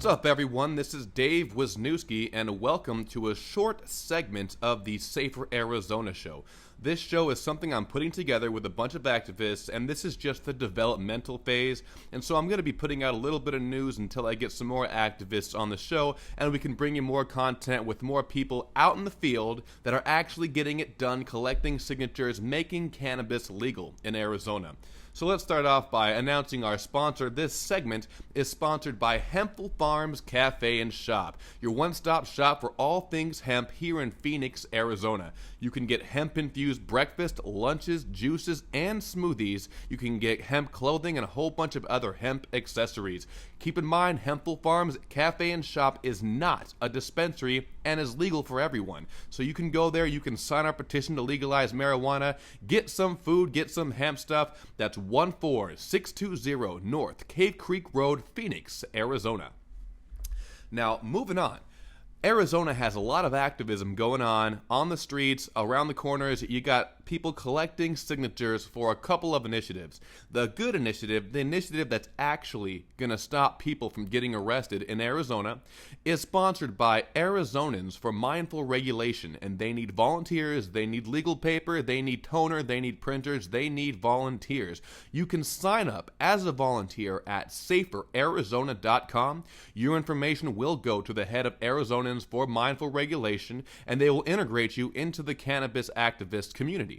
What's up, everyone? This is Dave Wisniewski, and welcome to a short segment of the Safer Arizona Show. This show is something I'm putting together with a bunch of activists, and this is just the developmental phase, and so I'm going to be putting out a little bit of news until I get some more activists on the show, and we can bring you more content with more people out in the field that are actually getting it done, collecting signatures, making cannabis legal in Arizona. So let's start off by announcing our sponsor. This segment is sponsored by Hempful Farms Cafe and Shop, your one-stop shop for all things hemp here in Phoenix, Arizona. You can get hemp-infused breakfast, lunches, juices, and smoothies. You can get hemp clothing and a whole bunch of other hemp accessories. Keep in mind, Hempful Farms Cafe and Shop is not a dispensary and is legal for everyone. So you can go there, you can sign our petition to legalize marijuana, get some food, get some hemp stuff. That's 14620 North Cave Creek Road, Phoenix, Arizona. Now, moving on. Arizona has a lot of activism going on the streets, around the corners. You got people collecting signatures for a couple of initiatives. The good initiative, the initiative that's actually going to stop people from getting arrested in Arizona, is sponsored by Arizonans for Mindful Regulation, and they need volunteers, they need legal paper, they need toner, they need printers, they need volunteers. You can sign up as a volunteer at SaferArizona.com. Your information will go to the head of Arizonans for Mindful Regulation, and they will integrate you into the cannabis activist community.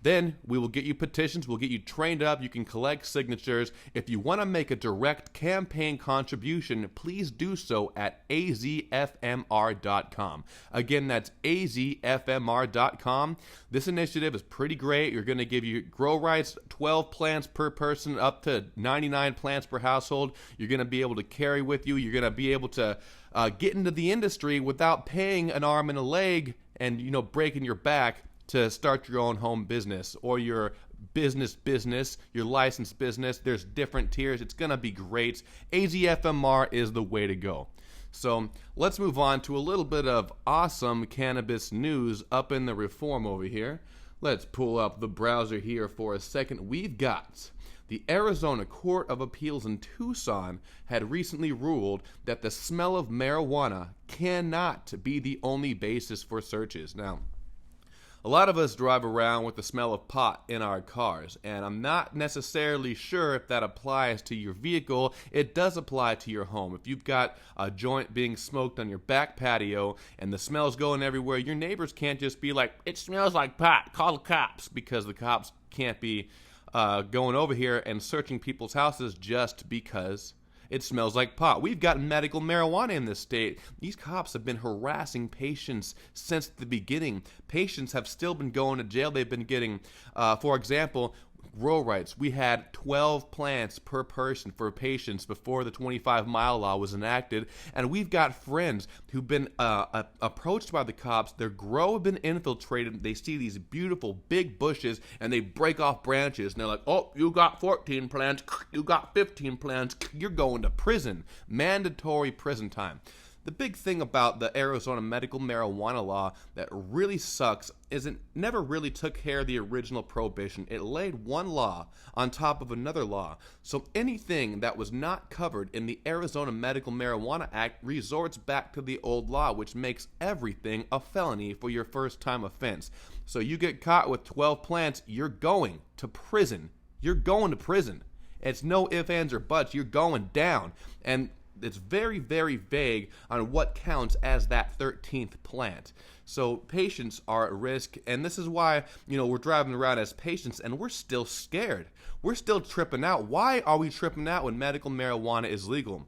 Then we will get you petitions, we'll get you trained up, you can collect signatures. If you want to make a direct campaign contribution, please do so at azfmr.com. Again, that's azfmr.com. This initiative is pretty great. You're going to give you grow rights, 12 plants per person, up to 99 plants per household. You're going to be able to carry with you. You're going to be able to get into the industry without paying an arm and a leg and, breaking your back to start your own home business or your business, your licensed business. There's different tiers. It's going to be great. AZFMR is the way to go. So let's move on to a little bit of awesome cannabis news up in the Reform over here. Let's pull up the browser here for a second. We've got the Arizona Court of Appeals in Tucson had recently ruled that the smell of marijuana cannot be the only basis for searches. Now, a lot of us drive around with the smell of pot in our cars, and I'm not necessarily sure if that applies to your vehicle. It does apply to your home. If you've got a joint being smoked on your back patio and the smell's going everywhere, your neighbors can't just be like, "It smells like pot, call the cops," because the cops can't be going over here and searching people's houses just because it smells like pot. We've got medical marijuana in this state. These cops have been harassing patients since the beginning. Patients have still been going to jail. They've been getting, for example, grow rights. We had 12 plants per person for patients before the 25-mile law was enacted, and we've got friends who've been approached by the cops. Their grow have been infiltrated. They see these beautiful big bushes, and they break off branches, and they're like, "Oh, you got 14 plants, you got 15 plants, you're going to prison." Mandatory prison time. The big thing about the Arizona medical marijuana law that really sucks is it never really took care of the original prohibition. It laid one law on top of another law. So anything that was not covered in the Arizona Medical Marijuana Act resorts back to the old law, which makes everything a felony for your first-time offense. So you get caught with 12 plants, you're going to prison. You're going to prison. It's no ifs, ands, or buts. You're going down. And it's very, very vague on what counts as that 13th plant. So patients are at risk, and this is why, we're driving around as patients, and we're still scared. We're still tripping out. Why are we tripping out when medical marijuana is legal?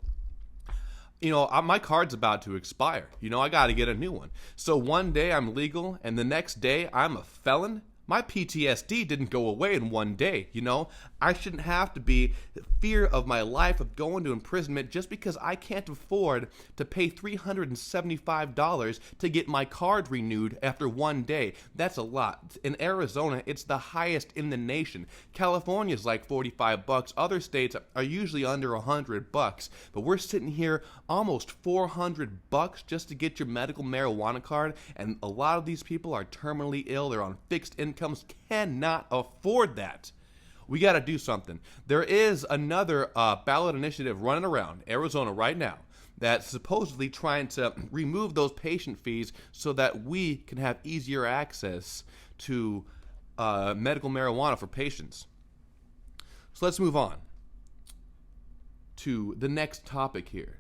My card's about to expire. I got to get a new one. So one day I'm legal, and the next day I'm a felon? My PTSD didn't go away in one day, I shouldn't have to be fear of my life of going to imprisonment just because I can't afford to pay $375 to get my card renewed after one day. That's a lot. In Arizona, it's the highest in the nation. California's like $45. Other states are usually under $100, but we're sitting here almost $400 just to get your medical marijuana card, and a lot of these people are terminally ill. They're on fixed incomes, cannot afford that. We got to do something. There is another ballot initiative running around Arizona right now that's supposedly trying to remove those patient fees so that we can have easier access to medical marijuana for patients. So let's move on to the next topic here.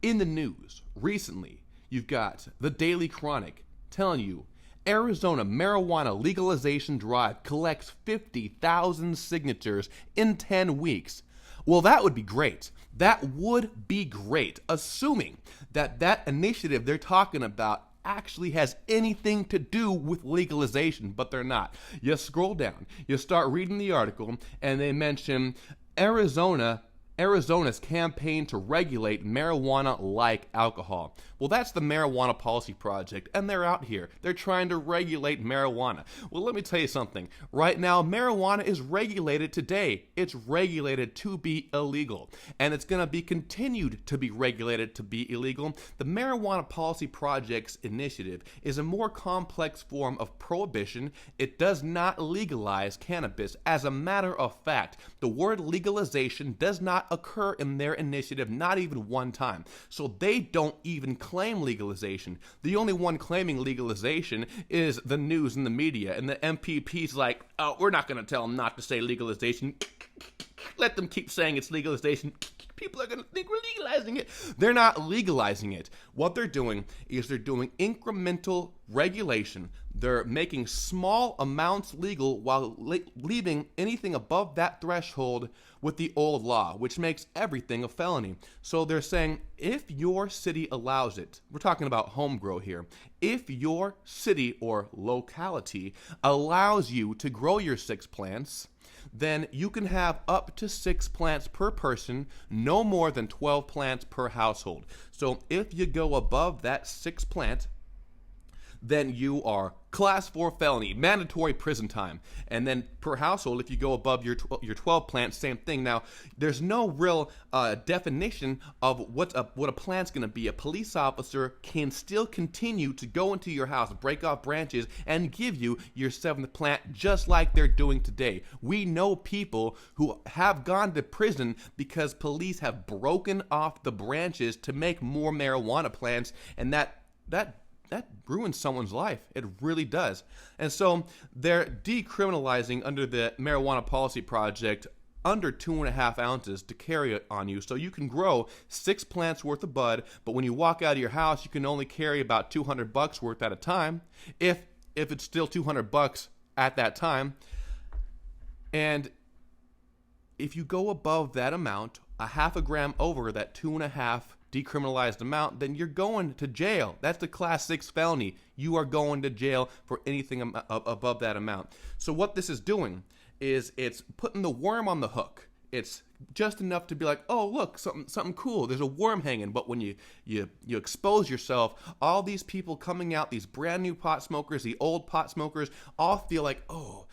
In the news, recently, you've got the Daily Chronic telling you Arizona marijuana legalization drive collects 50,000 signatures in 10 weeks. Well, that would be great. That would be great, assuming that that initiative they're talking about actually has anything to do with legalization, but they're not. You scroll down, you start reading the article, and they mention Arizona's campaign to regulate marijuana like alcohol. Well, that's the Marijuana Policy Project, and they're out here. They're trying to regulate marijuana. Well, let me tell you something. Right now, marijuana is regulated today. It's regulated to be illegal, and it's going to be continued to be regulated to be illegal. The Marijuana Policy Project's initiative is a more complex form of prohibition. It does not legalize cannabis. As a matter of fact, the word legalization does not occur in their initiative, not even one time. So they don't even claim legalization. The only one claiming legalization is the news and the media, and the MPP's like, oh, we're not going to tell them not to say legalization. Let them keep saying it's legalization. People are going to think we're legalizing it. They're not legalizing it. What they're doing is they're doing incremental regulation. They're making small amounts legal while leaving anything above that threshold with the old law, which makes everything a felony. So they're saying if your city allows it, we're talking about home grow here, if your city or locality allows you to grow your 6 plants, then you can have up to 6 plants per person, no more than 12 plants per household. So if you go above that 6 plant, then you are class 4 felony, mandatory prison time. And then per household, if you go above your 12 plants, same thing. Now, there's no real definition of what a plant's going to be. A police officer can still continue to go into your house, break off branches, and give you your 7th plant just like they're doing today. We know people who have gone to prison because police have broken off the branches to make more marijuana plants, and that ruins someone's life. It really does. And so they're decriminalizing under the Marijuana Policy Project under 2.5 ounces to carry it on you. So you can grow 6 plants worth of bud, but when you walk out of your house, you can only carry about $200 worth at a time, if it's still $200 at that time. And if you go above that amount, a half a gram over that 2.5 decriminalized amount, then you're going to jail. That's the class 6 felony. You are going to jail for anything above that amount. So what this is doing is it's putting the worm on the hook. It's just enough to be like, oh, look, something cool. There's a worm hanging. But when you expose yourself, all these people coming out, these brand new pot smokers, the old pot smokers, all feel like, oh,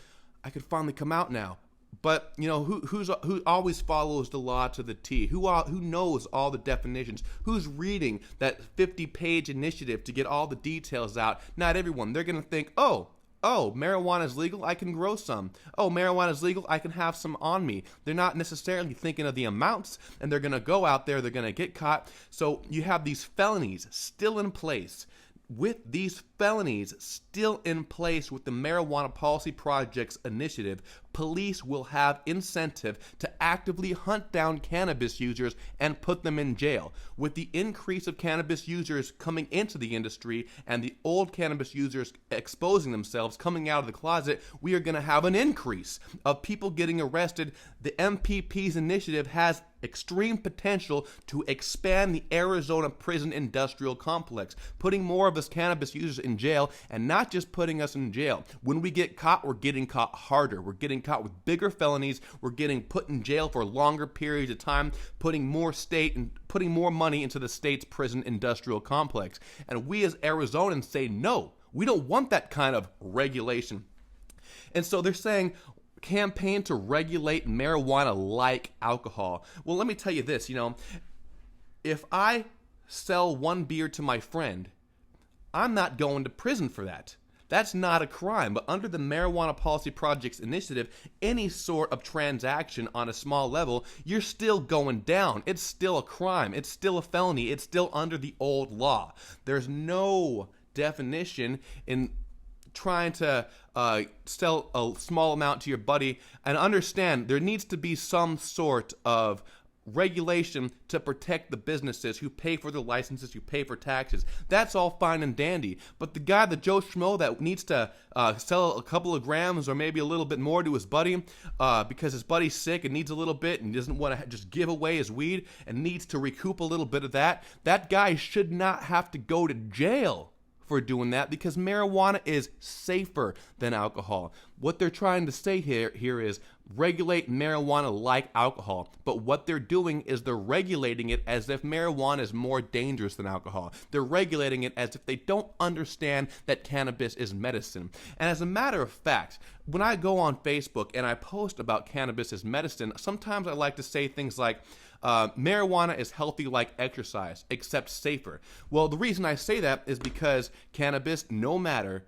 I could finally come out now. But you know who always follows the law to the T? Who knows all the definitions? Who's reading that 50-page initiative to get all the details out? Not everyone. They're gonna think, oh, marijuana is legal, I can grow some. Oh, marijuana is legal, I can have some on me. They're not necessarily thinking of the amounts, and they're gonna go out there. They're gonna get caught. So you have these felonies still in place. With these felonies still in place with the Marijuana Policy Project's initiative, police will have incentive to actively hunt down cannabis users and put them in jail. With the increase of cannabis users coming into the industry and the old cannabis users exposing themselves, coming out of the closet, we are going to have an increase of people getting arrested. The MPP's initiative has extreme potential to expand the Arizona prison industrial complex, putting more of us cannabis users in jail, and not just putting us in jail. When we get caught, we're getting caught harder. We're getting caught with bigger felonies. We're getting put in jail for longer periods of time, putting more money into the state's prison industrial complex. And we as Arizonans say, no, we don't want that kind of regulation. And so they're saying, campaign to regulate marijuana like alcohol. Well, let me tell you this, if I sell one beer to my friend, I'm not going to prison for that. That's not a crime. But under the Marijuana Policy Project's initiative, any sort of transaction on a small level, you're still going down. It's still a crime. It's still a felony. It's still under the old law. There's no definition in trying to sell a small amount to your buddy. And understand, there needs to be some sort of regulation to protect the businesses who pay for their licenses, who pay for taxes. That's all fine and dandy. But the guy, the Joe Schmo that needs to sell a couple of grams or maybe a little bit more to his buddy because his buddy's sick and needs a little bit and doesn't want to just give away his weed and needs to recoup a little bit of that, that guy should not have to go to jail for doing that, because marijuana is safer than alcohol. What they're trying to say here is regulate marijuana like alcohol, but what they're doing is they're regulating it as if marijuana is more dangerous than alcohol. They're regulating it as if they don't understand that cannabis is medicine. And as a matter of fact, when I go on Facebook and I post about cannabis as medicine, sometimes I like to say things like, marijuana is healthy like exercise, except safer. Well, the reason I say that is because cannabis, no matter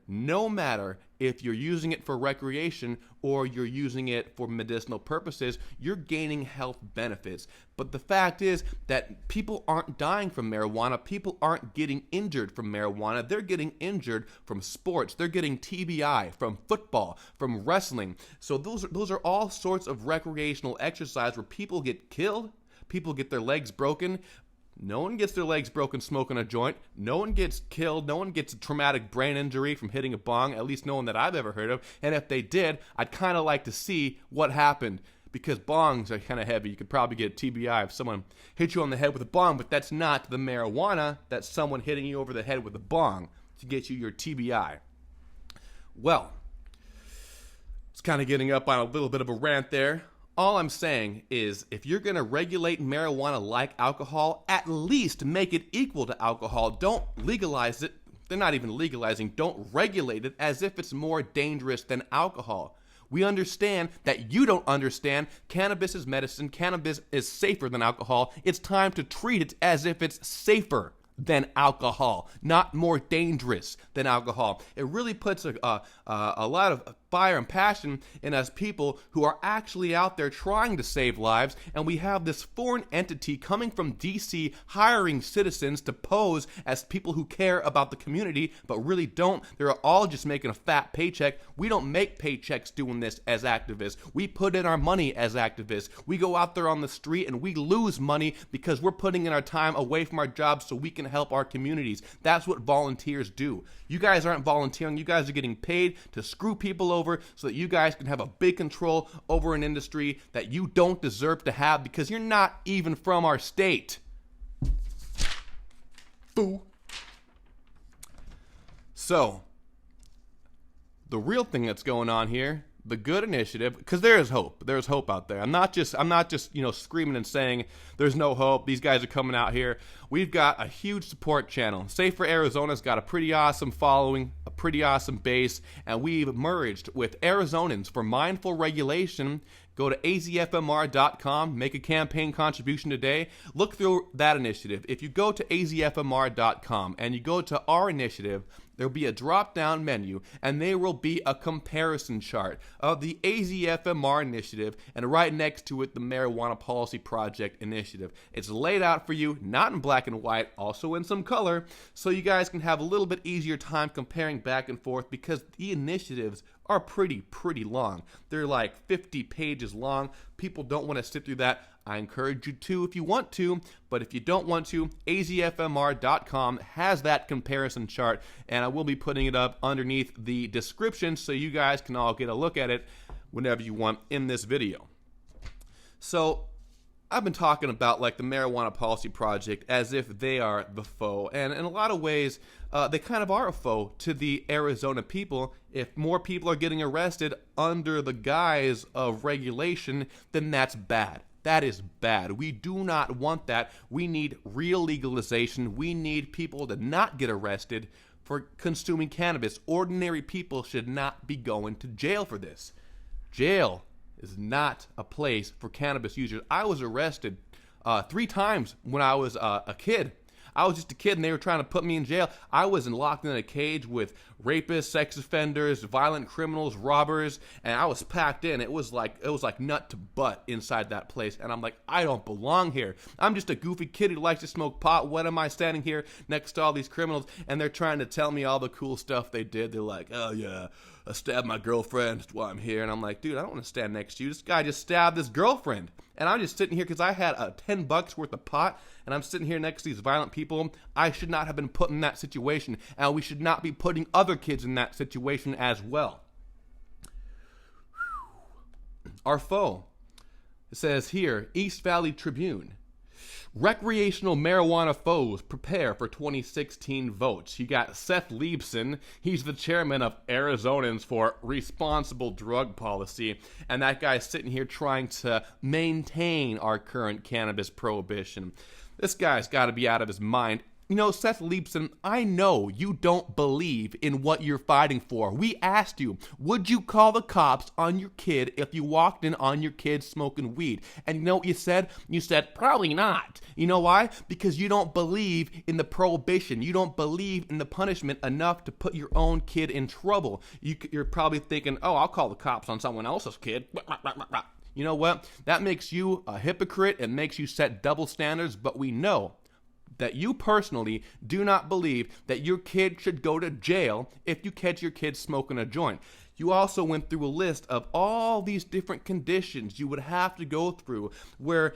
if you're using it for recreation or you're using it for medicinal purposes, you're gaining health benefits. But the fact is that people aren't dying from marijuana. People aren't getting injured from marijuana. They're getting injured from sports. They're getting TBI from football, from wrestling. So those are all sorts of recreational exercise where people get killed. People get their legs broken. No one gets their legs broken smoking a joint. No one gets killed. No one gets a traumatic brain injury from hitting a bong, at least no one that I've ever heard of. And if they did, I'd kind of like to see what happened, because bongs are kind of heavy. You could probably get TBI if someone hit you on the head with a bong, but that's not the marijuana. That's someone hitting you over the head with a bong to get you your TBI. Well, it's kind of getting up on a little bit of a rant there. All I'm saying is, if you're going to regulate marijuana like alcohol, at least make it equal to alcohol. Don't legalize it. They're not even legalizing. Don't regulate it as if it's more dangerous than alcohol. We understand that you don't understand. Cannabis is medicine. Cannabis is safer than alcohol. It's time to treat it as if it's safer than alcohol, not more dangerous than alcohol. It really puts a lot of fire and passion in us people who are actually out there trying to save lives, and we have this foreign entity coming from DC hiring citizens to pose as people who care about the community but really don't. They're all just making a fat paycheck. We don't make paychecks doing this as activists. We put in our money as activists. We go out there on the street and we lose money because we're putting in our time away from our jobs so we can help our communities. That's what volunteers do. You guys aren't volunteering. You guys are getting paid to screw people over so that you guys can have a big control over an industry that you don't deserve to have because you're not even from our state. Boo. So, the real thing that's going on here, the good initiative, because there is hope. There's hope out there. I'm not just screaming and saying there's no hope. These guys are coming out here. We've got a huge support channel. Safer Arizona's got a pretty awesome following, a pretty awesome base, and we've merged with Arizonans for mindful regulation. Go to azfmr.com, make a campaign contribution today. Look through that initiative. If you go to azfmr.com and you go to our initiative, there will be a drop-down menu, and there will be a comparison chart of the AZFMR initiative, and right next to it, the Marijuana Policy Project initiative. It's laid out for you, not in black and white, also in some color, so you guys can have a little bit easier time comparing back and forth, because the initiatives are pretty long. They're like 50 pages long. People don't want to sit through that. I encourage you to if you want to, but if you don't want to, azfmr.com has that comparison chart, and I will be putting it up underneath the description so you guys can all get a look at it whenever you want in this video. So, I've been talking about like the Marijuana Policy Project as if they are the foe, and in a lot of ways, they kind of are a foe to the Arizona people. If more people are getting arrested under the guise of regulation, then that's bad. That is bad. We do not want that. We need real legalization. We need people to not get arrested for consuming cannabis. Ordinary people should not be going to jail for this. Jail is not a place for cannabis users. I was arrested 3 times when I was a kid. I was just a kid and they were trying to put me in jail. I was locked in a cage with rapists, sex offenders, violent criminals, robbers, and I was packed in. It was like nut to butt inside that place. And I'm like, I don't belong here. I'm just a goofy kid who likes to smoke pot. What am I standing here next to all these criminals? And they're trying to tell me all the cool stuff they did. They're like, oh yeah, I stabbed my girlfriend. That's why I'm here. And I'm like, dude, I don't want to stand next to you. This guy just stabbed his girlfriend. And I'm just sitting here because I had $10 worth of pot, and I'm sitting here next to these violent people. I should not have been put in that situation, and we should not be putting other kids in that situation as well. Our foe. It says here, East Valley Tribune. Recreational marijuana foes prepare for 2016 votes. You got Seth Leibson. He's the chairman of Arizonans for Responsible Drug Policy. And that guy's sitting here trying to maintain our current cannabis prohibition. This guy's got to be out of his mind. You know, Seth Leibson, I know you don't believe in what you're fighting for. We asked you, would you call the cops on your kid if you walked in on your kid smoking weed? And you know what you said? You said, probably not. You know why? Because you don't believe in the prohibition. You don't believe in the punishment enough to put your own kid in trouble. You're probably thinking, oh, I'll call the cops on someone else's kid. You know what? That makes you a hypocrite and makes you set double standards, but we know that you personally do not believe that your kid should go to jail if you catch your kid smoking a joint. You also went through a list of all these different conditions you would have to go through where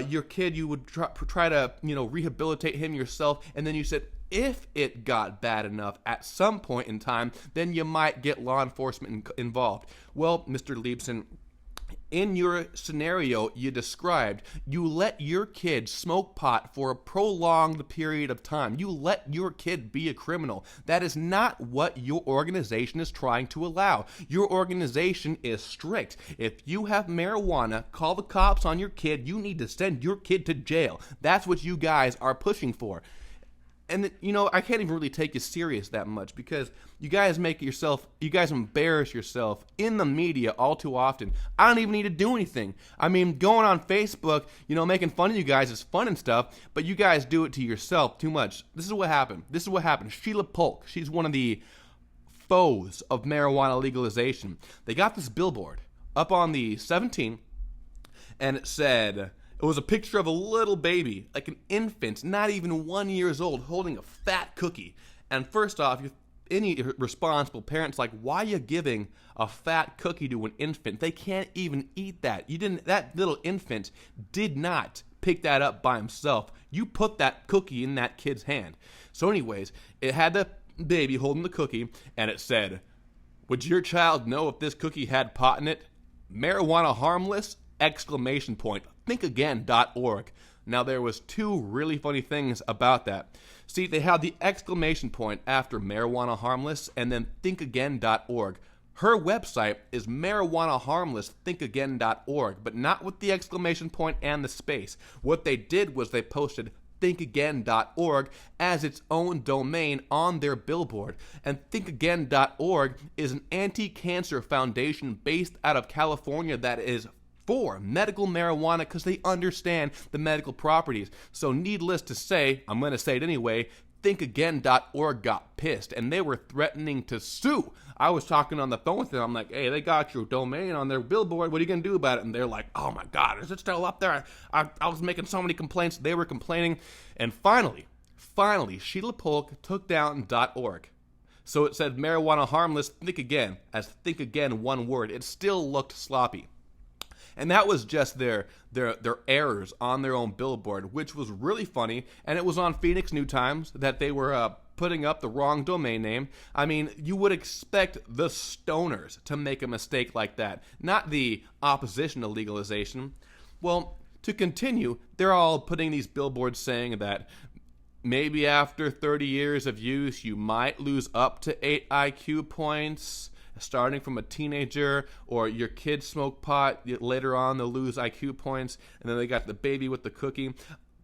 your kid, you would try to, rehabilitate him yourself, and then you said, if it got bad enough at some point in time, then you might get law enforcement involved. Well, Mr. Leibson, in your scenario you described, you let your kid smoke pot for a prolonged period of time. You let your kid be a criminal. That is not what your organization is trying to allow. Your organization is strict. If you have marijuana, call the cops on your kid. You need to send your kid to jail. That's what you guys are pushing for. And, I can't even really take you serious that much because you guys embarrass yourself in the media all too often. I don't even need to do anything. I mean, going on Facebook, making fun of you guys is fun and stuff, but you guys do it to yourself too much. This is what happened. Sheila Polk, she's one of the foes of marijuana legalization. They got this billboard up on the 17, and it said... It was a picture of a little baby, like an infant, not even 1 year old, holding a fat cookie. And first off, any responsible parent's like, why are you giving a fat cookie to an infant? They can't even eat that. That little infant did not pick that up by himself. You put that cookie in that kid's hand. So anyways, it had the baby holding the cookie, and it said, would your child know if this cookie had pot in it? Marijuana harmless? ! Thinkagain.org. Now, there was two really funny things about that. See, they had the exclamation point after marijuana harmless and then thinkagain.org. Her website is marijuanaharmless.thinkagain.org, but not with the exclamation point and the space. What they did was they posted thinkagain.org as its own domain on their billboard. And thinkagain.org is an anti-cancer foundation based out of California that is for medical marijuana because they understand the medical properties. So needless to say, I'm going to say it anyway, thinkagain.org got pissed and they were threatening to sue. I was talking on the phone with them. I'm like, hey, they got your domain on their billboard. What are you going to do about it? And they're like, oh my God, is it still up there? I was making so many complaints. They were complaining. And finally, Sheila Polk took down .org. So it said marijuana harmless, think again, as think again, one word. It still looked sloppy. And that was just their errors on their own billboard, which was really funny. And it was on Phoenix New Times that they were putting up the wrong domain name. I mean, you would expect the stoners to make a mistake like that, not the opposition to legalization. Well, to continue, they're all putting these billboards saying that maybe after 30 years of use, you might lose up to 8 IQ points. Starting from a teenager, or your kids smoke pot, later on they'll lose IQ points, and then they got the baby with the cookie.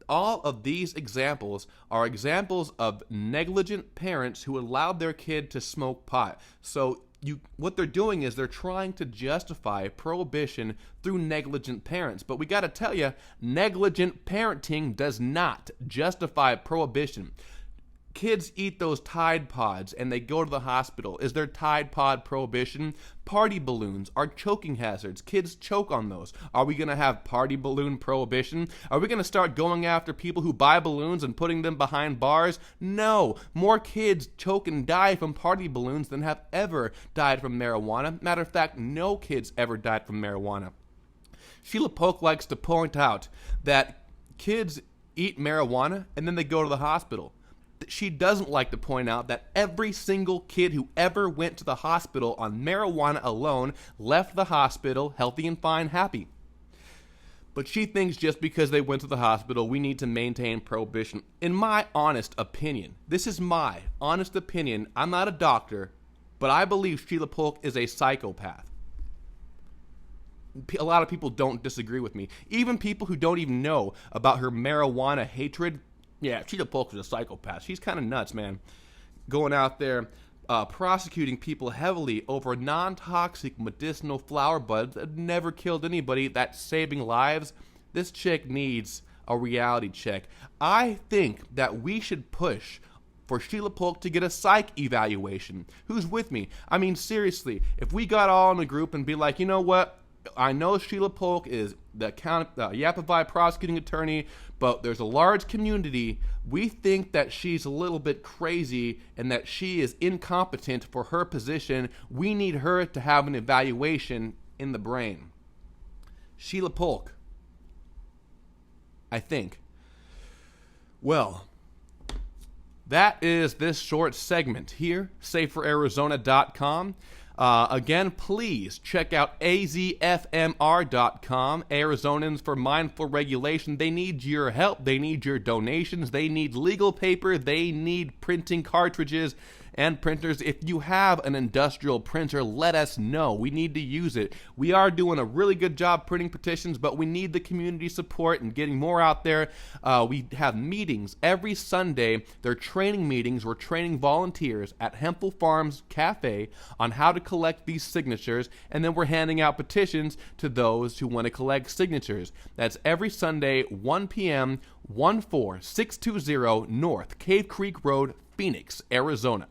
All of these examples are examples of negligent parents who allowed their kid to smoke pot. So what they're doing is they're trying to justify prohibition through negligent parents. But we got to tell you, negligent parenting does not justify prohibition. Kids eat those Tide Pods and they go to the hospital. Is there Tide Pod prohibition? Party balloons are choking hazards. Kids choke on those. Are we going to have party balloon prohibition? Are we going to start going after people who buy balloons and putting them behind bars? No. More kids choke and die from party balloons than have ever died from marijuana. Matter of fact, no kids ever died from marijuana. Sheila Polk likes to point out that kids eat marijuana and then they go to the hospital. She doesn't like to point out that every single kid who ever went to the hospital on marijuana alone left the hospital healthy and fine, happy. But she thinks just because they went to the hospital, we need to maintain prohibition. In my honest opinion, this is my honest opinion, I'm not a doctor, but I believe Sheila Polk is a psychopath. A lot of people don't disagree with me. Even people who don't even know about her marijuana hatred. Yeah, Sheila Polk is a psychopath. She's kind of nuts, man. Going out there, prosecuting people heavily over non-toxic medicinal flower buds that never killed anybody, that's saving lives. This chick needs a reality check. I think that we should push for Sheila Polk to get a psych evaluation. Who's with me? I mean, seriously, if we got all in a group and be like, you know what? I know Sheila Polk is the Yavapai prosecuting attorney, but there's a large community. We think that she's a little bit crazy and that she is incompetent for her position. We need her to have an evaluation in the brain. Sheila Polk, I think. Well, that is this short segment here, SaferArizona.com. Again, please check out azfmr.com. Arizonans for Mindful Regulation. They need your help. They need your donations. They need legal paper. They need printing cartridges and printers. If you have an industrial printer, let us know. We need to use it. We are doing a really good job printing petitions, but we need the community support and getting more out there. We have meetings every Sunday. They're training meetings. We're training volunteers at Hemphill Farms Cafe on how to collect these signatures, and then we're handing out petitions to those who want to collect signatures. That's every Sunday, 1 p.m., 14620 North Cave Creek Road, Phoenix, Arizona.